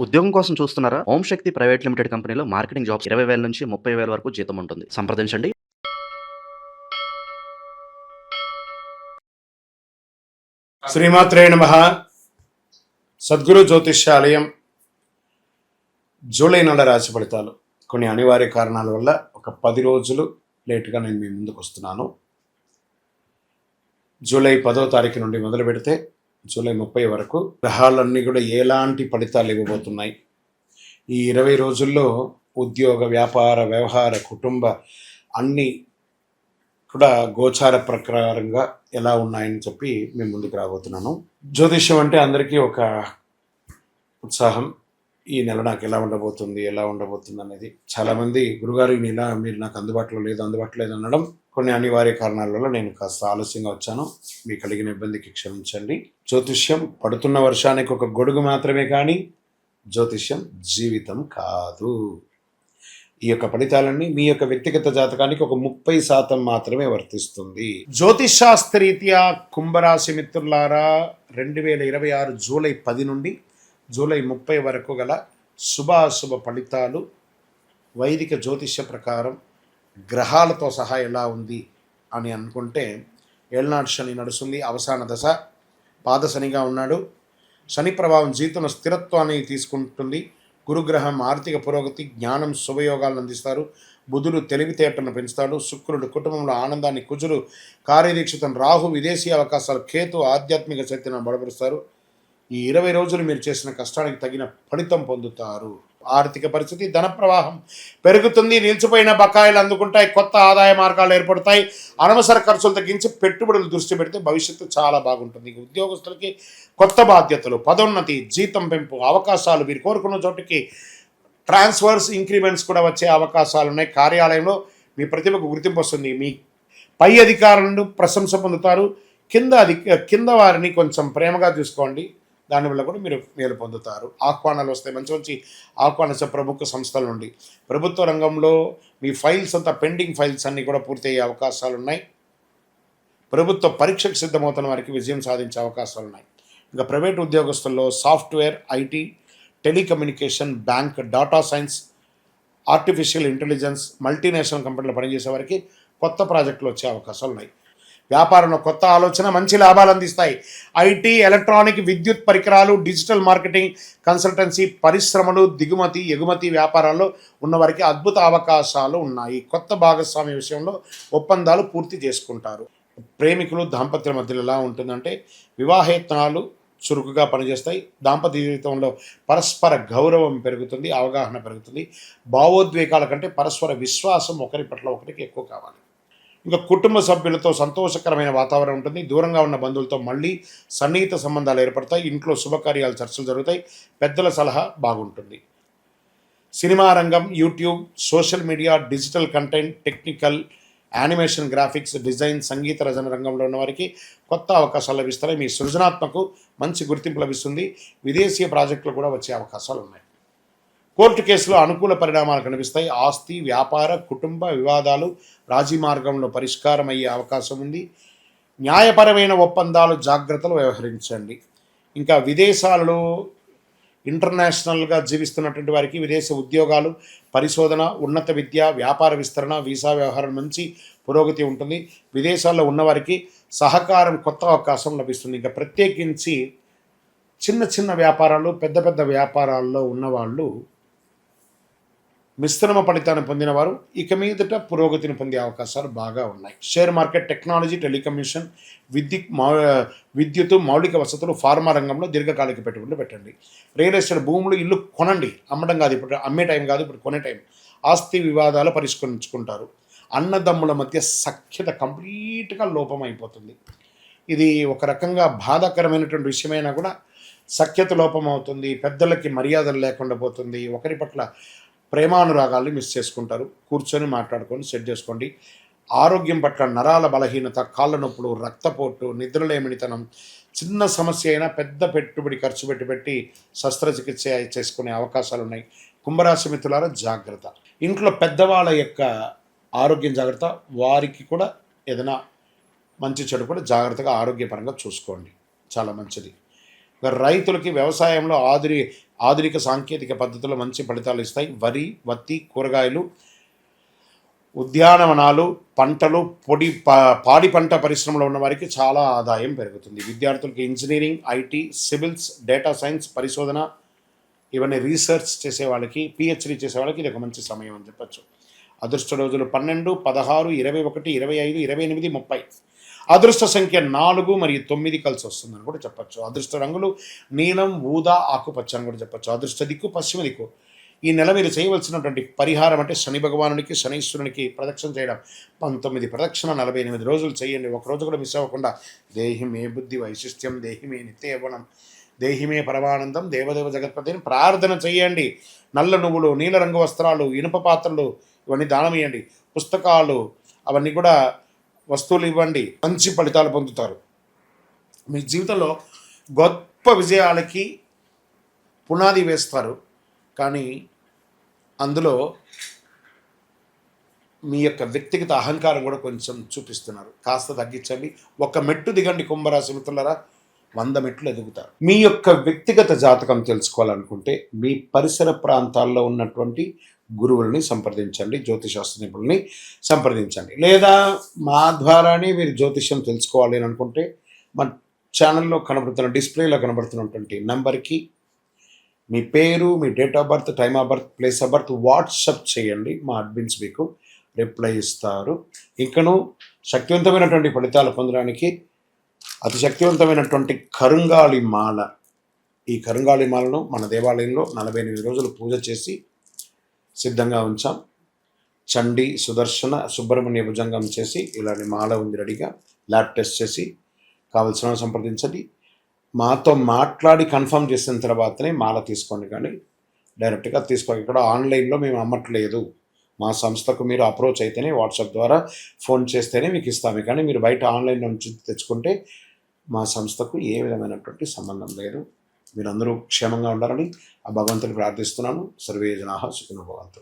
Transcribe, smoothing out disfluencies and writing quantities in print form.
ఉద్యోగం కోసం చూస్తున్నారా? ఓం శక్తి ప్రైవేట్ లిమిటెడ్ కంపెనీలో మార్కెటింగ్ జాబ్స్ 20,000 నుంచి 30,000 వరకు జీతం ఉంటుంది. సంప్రదించండి. శ్రీమాత్రే నమః. సద్గురు జ్యోతిష్యాలయం జూలై నెల రాశి ఫలితాలు. కొన్ని అనివార్య కారణాల వల్ల ఒక 10 రోజులు లేటుగా నేను మీ ముందుకు వస్తున్నాను. జూలై 10వ తారీఖు నుండి మొదలు పెడితే జూలై 30 వరకు గ్రహాలన్నీ కూడా ఎలాంటి ఫలితాలు ఇవ్వబోతున్నాయి, ఈ 20 రోజుల్లో ఉద్యోగ, వ్యాపార, వ్యవహార, కుటుంబ అన్నీ కూడా గోచార ప్రకారంగా ఎలా ఉన్నాయని చెప్పి మేము ముందుకు రాబోతున్నాను. జ్యోతిష్యం అంటే అందరికీ ఒక ఉత్సాహం. ఈ నెల నాకు ఎలా ఉండబోతుంది అనేది. చాలామంది గురుగారు ఈ నెల మీరు నాకు అందుబాటులో లేదు అనడం కొన్ని అనివార్య కారణాల వల్ల నేను కాస్త ఆలస్యంగా వచ్చాను. మీకు కలిగిన ఇబ్బందికి క్షమించండి. జ్యోతిష్యం పడుతున్న వర్షానికి ఒక గొడుగు మాత్రమే కానీ జ్యోతిష్యం జీవితం కాదు. ఈ యొక్క ఫలితాలన్నీ మీ యొక్క వ్యక్తిగత జాతకానికి ఒక 30% మాత్రమే వర్తిస్తుంది. జ్యోతిష్ శాస్త్రరీత్యా కుంభరాశి మిత్రులారా, 2026 జూలై 10 నుండి జూలై 30 వరకు గల శుభాశుభ ఫలితాలు వైదిక జ్యోతిష్య ప్రకారం గ్రహాలతో సహా ఎలా ఉంది అని అనుకుంటే, ఏళ్నాడు శని నడుస్తుంది, అవసాన దశ, పాదశనిగా ఉన్నాడు. శని ప్రభావం జీవితంలో స్థిరత్వాన్ని తీసుకుంటుంది. గురుగ్రహం ఆర్థిక పురోగతి, జ్ఞానం, శుభయోగాలను అందిస్తారు. బుధుడు తెలివితేటలను పెంచుతాడు. శుక్రుడు కుటుంబంలో ఆనందాన్ని, కుజుడు కార్యదీక్షితం, రాహు విదేశీ అవకాశాలు, కేతు ఆధ్యాత్మిక శక్తిని బలపరుస్తారు. ఈ 20 రోజులు మీరు చేసిన కష్టానికి తగిన ఫలితం పొందుతారు. ఆర్థిక పరిస్థితి, ధన ప్రవాహం పెరుగుతుంది. నిలిచిపోయిన బకాయిలు అందుకుంటాయి. కొత్త ఆదాయ మార్గాలు ఏర్పడతాయి. అనవసర ఖర్చులు తగ్గించి పెట్టుబడులు దృష్టి పెడితే భవిష్యత్తు చాలా బాగుంటుంది. ఉద్యోగస్తులకి కొత్త బాధ్యతలు, పదోన్నతి, జీతం పెంపు అవకాశాలు, మీరు కోరుకున్న చోటుకి ట్రాన్స్ఫర్స్, ఇంక్రిమెంట్స్ కూడా వచ్చే అవకాశాలు ఉన్నాయి. కార్యాలయంలో మీ ప్రతిభకు గుర్తింపు వస్తుంది. మీ పై అధికారులను ప్రశంస పొందుతారు. కింద వారిని కొంచెం ప్రేమగా చూసుకోండి. దానివల్ల కూడా మీరు మేలు పొందుతారు. ఆహ్వానాలు వస్తాయి. మంచి మంచి ఆహ్వానించే ప్రముఖ సంస్థల నుండి. ప్రభుత్వ రంగంలో మీ ఫైల్స్ అంతా, పెండింగ్ ఫైల్స్ అన్నీ కూడా పూర్తయ్యే అవకాశాలు ఉన్నాయి. ప్రభుత్వ పరీక్షకు సిద్ధమవుతున్న వారికి విజయం సాధించే అవకాశాలు ఉన్నాయి. ఇంకా ప్రైవేట్ ఉద్యోగస్తుల్లో software, IT, telecommunication, bank, data science, artificial intelligence, multinational కంపెనీలో పనిచేసే వారికి కొత్త ప్రాజెక్టులు వచ్చే అవకాశాలు ఉన్నాయి. వ్యాపారంలో కొత్త ఆలోచన మంచి లాభాలు అందిస్తాయి. ఐటీ, ఎలక్ట్రానిక్, విద్యుత్ పరికరాలు, డిజిటల్ మార్కెటింగ్, కన్సల్టెన్సీ, పరిశ్రమలు, దిగుమతి, ఎగుమతి వ్యాపారాల్లో ఉన్నవారికి అద్భుత అవకాశాలు ఉన్నాయి. కొత్త భాగస్వామ్య విషయంలో ఒప్పందాలు పూర్తి చేసుకుంటారు. ప్రేమికులు, దాంపత్యుల మధ్యలో ఎలా ఉంటుందంటే, వివాహేతనాలు చురుకుగా పనిచేస్తాయి. దాంపత్య జీవితంలో పరస్పర గౌరవం పెరుగుతుంది, అవగాహన పెరుగుతుంది. భావోద్వేగాల కంటే పరస్పర విశ్వాసం ఒకరి పట్ల ఒకరికి ఎక్కువ కావాలి. ఇంకా కుటుంబ సభ్యులతో సంతోషకరమైన వాతావరణం ఉంటుంది. దూరంగా ఉన్న బంధువులతో మళ్ళీ సన్నిహిత సంబంధాలు ఏర్పడతాయి. ఇంట్లో శుభకార్యాలు, చర్చలు జరుగుతాయి. పెద్దల సలహా బాగుంటుంది. సినిమా రంగం, YouTube, social media, digital content, technical, animation, graphics, design, సంగీత రచన రంగంలో ఉన్న వారికి కొత్త అవకాశాలు లభిస్తాయి. మీ సృజనాత్మకు మంచి గుర్తింపు లభిస్తుంది. విదేశీయ ప్రాజెక్టులు కూడా వచ్చే అవకాశాలు ఉన్నాయి. కోర్టు కేసులో అనుకూల పరిణామాలు కనిపిస్తాయి. ఆస్తి, వ్యాపార, కుటుంబ వివాదాలు రాజీ మార్గంలో పరిష్కారం అయ్యే అవకాశం ఉంది. న్యాయపరమైన ఒప్పందాలు జాగ్రత్తలు వ్యవహరించండి. ఇంకా విదేశాలలో ఇంటర్నేషనల్గా జీవిస్తున్నటువంటి వారికి విదేశ ఉద్యోగాలు, పరిశోధన, ఉన్నత విద్య, వ్యాపార విస్తరణ, వీసా వ్యవహారం మంచి పురోగతి ఉంటుంది. విదేశాల్లో ఉన్నవారికి సహకారం, కొత్త అవకాశం లభిస్తుంది. ఇంకా ప్రత్యేకించి చిన్న చిన్న వ్యాపారాలు, పెద్ద పెద్ద వ్యాపారాల్లో ఉన్నవాళ్ళు మిశ్రమ ఫలితాన్ని పొందిన వారు ఇక మీదట పురోగతిని పొందే అవకాశాలు బాగా ఉన్నాయి. షేర్ మార్కెట్, టెక్నాలజీ, టెలికమ్యూనికేషన్, విద్యుత్, మౌలిక వసతులు, ఫార్మా రంగంలో దీర్ఘకాలిక పెట్టుబడులు పెట్టండి. రియల్ ఎస్టేట్, భూములు, ఇల్లు కొనండి. అమ్మడం కాదు, ఇప్పుడు అమ్మే టైం కాదు, ఇప్పుడు కొనే టైం. ఆస్తి వివాదాలు పరిష్కరించుకుంటారు. అన్నదమ్ముల మధ్య సఖ్యత కంప్లీట్గా లోపం అయిపోతుంది. ఇది ఒక రకంగా బాధాకరమైనటువంటి విషయమైనా కూడా సఖ్యత లోపం అవుతుంది. పెద్దలకి మర్యాదలు లేకుండా పోతుంది. ఒకరి పట్ల ప్రేమానురాగాల్ని మిస్ చేసుకుంటారు. కూర్చొని మాట్లాడుకొని సెట్ చేసుకోండి. ఆరోగ్యం పట్ల నరాల బలహీనత, కాళ్ళ నొప్పులు, రక్తపోటు, నిద్రలేమినితనం, చిన్న సమస్య అయినా పెద్ద పెట్టుబడి ఖర్చు పెట్టి శస్త్రచికిత్స చేసుకునే అవకాశాలు ఉన్నాయి. కుంభరాశి మిత్రులారా, జాగ్రత్త. ఇంట్లో పెద్దవాళ్ళ యొక్క ఆరోగ్యం జాగ్రత్త. వారికి కూడా ఏదైనా మంచి చెడు కూడా జాగ్రత్తగా ఆరోగ్యపరంగా చూసుకోండి, చాలా మంచిది. రైతులకి వ్యవసాయంలో ఆధునిక సాంకేతిక పద్ధతుల్లో మంచి ఫలితాలు ఇస్తాయి. వరి, వత్తి, కూరగాయలు, ఉద్యానవనాలు, పంటలు, పాడి పంట పరిశ్రమలో ఉన్న వారికి చాలా ఆదాయం పెరుగుతుంది. విద్యార్థులకి engineering, IT, civils, data science, పరిశోధన, ఇవన్నీ రీసెర్చ్ చేసే వాళ్ళకి, పిహెచ్డి చేసే వాళ్ళకి ఇది ఒక మంచి సమయం అని చెప్పచ్చు. అదృష్ట రోజులు 12, 16, 21, 25, 28, 30. అదృష్ట సంఖ్య 4 మరియు 9 కలిసి వస్తుందని కూడా చెప్పచ్చు. అదృష్ట రంగులు నీలం, ఊదా, ఆకుపచ్చ అని కూడా చెప్పచ్చు. అదృష్ట దిక్కు పశ్చిమ దిక్కు. ఈ నెల మీరు చేయవలసినటువంటి పరిహారం అంటే శని భగవానునికి, శనీశ్వరునికి ప్రదక్షిణ చేయడం. 19 ప్రదక్షిణ 48 రోజులు చేయండి. ఒక రోజు కూడా మిస్ అవ్వకుండా. దేహి మే బుద్ధి వైశిష్ట్యం, దేహి మే నిత్య యవ్వనం, దేహి మే పరమానందం, దేవదేవ జగత్పతిని ప్రార్థన చేయండి. నల్ల నువ్వులు, నీలరంగు వస్త్రాలు, ఇనుప పాత్రలు ఇవన్నీ దానం ఇవ్వండి. పుస్తకాలు అవన్నీ కూడా వస్తువులు ఇవ్వండి. మంచి ఫలితాలు పొందుతారు. మీ జీవితంలో గొప్ప విజయాలకి పునాది వేస్తారు. కానీ అందులో మీ యొక్క వ్యక్తిగత అహంకారం కూడా కొంచెం చూపిస్తున్నారు. కాస్త తగ్గించండి. ఒక మెట్టు దిగండి కుంభరాశి మిత్రులారా, 100 మెట్లు ఎదుగుతారు. మీ యొక్క వ్యక్తిగత జాతకం తెలుసుకోవాలనుకుంటే మీ పరిసర ప్రాంతాల్లో ఉన్నటువంటి గురువుల్ని సంప్రదించండి, జ్యోతిశాస్త్ర నిపుణుల్ని సంప్రదించండి. లేదా మా ద్వారానే మీరు జ్యోతిష్యం తెలుసుకోవాలి అని అనుకుంటే మా ఛానల్లో కనబడుతున్న డిస్ప్లేలో కనబడుతున్నటువంటి నెంబర్కి మీ పేరు, మీ date of birth, time of birth, place of birth WhatsApp చేయండి. మా అడ్మిన్స్ మీకు రిప్లై ఇస్తారు. ఇంకను శక్తివంతమైనటువంటి ఫలితాలు పొందడానికి అతి శక్తివంతమైనటువంటి కరుంగాళి మాల, ఈ కరుంగాళి మాలను మన దేవాలయంలో 48 రోజులు పూజ చేసి సిద్ధంగా ఉంచాం. చండీ, సుదర్శన, సుబ్రహ్మణ్య భుజంగం చేసి ఇలాంటి మాల ఉంది రెడీగా. ల్యాబ్ టెస్ట్ చేసి కావలసిన సంప్రదించండి. మాతో మాట్లాడి కన్ఫర్మ్ చేసిన తర్వాతనే మాల తీసుకోండి, కానీ డైరెక్ట్గా తీసుకోండి. ఇక్కడ ఆన్లైన్లో మేము అమ్మట్లేదు. మా సంస్థకు మీరు అప్రోచ్ అయితేనే, వాట్సాప్ ద్వారా ఫోన్ చేస్తేనే మీకు ఇస్తాము. కానీ మీరు బయట ఆన్లైన్ నుంచి తెచ్చుకుంటే మా సంస్థకు ఏ విధమైనటువంటి సంబంధం లేదు. మీరందరూ క్షేమంగా ఉండాలని ఆ భగవంతుని ప్రార్థిస్తున్నాను. సర్వే జనాః సుఖినో భవంతు.